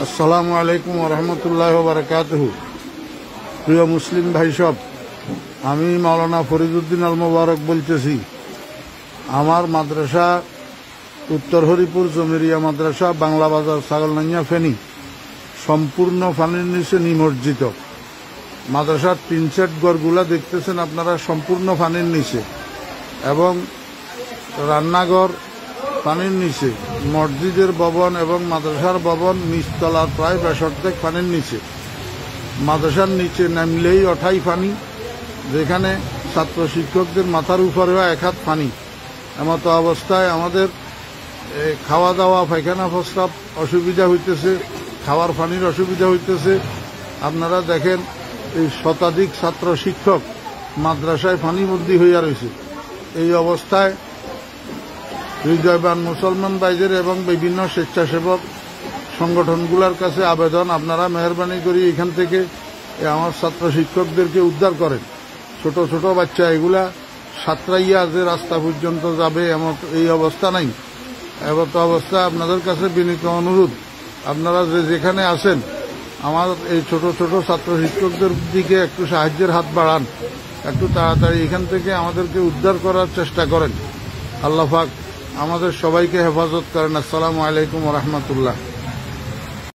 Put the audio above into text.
আসসালামু আলাইকুম ওরহমতুল্লাহ বারাকাতুহু। প্রিয় মুসলিম ভাই সব, আমি মাওলানা ফরিদউদ্দিন আল মোবারক বলতেছি। আমার মাদ্রাসা উত্তর হরিপুর জমিরিয়া মাদ্রাসা, বাংলা বাজার, ছাগলনাইয়া, ফেনী সম্পূর্ণ পানির নিচে নিমজ্জিত। মাদ্রাসার টিন শেড ঘরগুলা দেখতেছেন আপনারা, সম্পূর্ণ পানির নিচে, এবং রান্নাঘর পানির নিচে, মসজিদের ভবন এবং মাদ্রাসার ভবন নিচতলার প্রায় 62 পানির নিচে। মাদ্রাসার নিচে নামলেই অঠাই পানি, যেখানে ছাত্র শিক্ষকদের মাথার উপরেও 1 হাত পানি। এমত অবস্থায় আমাদের খাওয়া দাওয়া, পায়খানা প্রস্রাব অসুবিধা হইতেছে, খাওয়ার পানির অসুবিধা হইতেছে। আপনারা দেখেন, এই শতাধিক ছাত্র শিক্ষক মাদ্রাসায় পানিবন্দী হইয়া রয়েছে। এই অবস্থায় হৃদয়বান মুসলমান ভাইদের এবং বিভিন্ন স্বেচ্ছাসেবক সংগঠনগুলোর কাছে আবেদন, আপনারা মেহরবানি করে এখান থেকে আমার ছাত্র শিক্ষকদেরকে উদ্ধার করেন। ছোট ছোট বাচ্চা এগুলা সাঁতরাইয়া যে রাস্তা পর্যন্ত যাবে এমন এই অবস্থা নাই। এমত অবস্থা আপনাদের কাছে বিনীত অনুরোধ, আপনারা যেখানে আছেন আমার এই ছোট ছোট ছাত্র শিক্ষকদের দিকে একটু সাহায্যের হাত বাড়ান, একটু তাড়াতাড়ি এখান থেকে আমাদেরকে উদ্ধার করার চেষ্টা করেন। আল্লাহ পাক আমাদের সবাইকে হেফাজত করেন। আসসালামু আলাইকুম ওয়া রাহমাতুল্লাহ।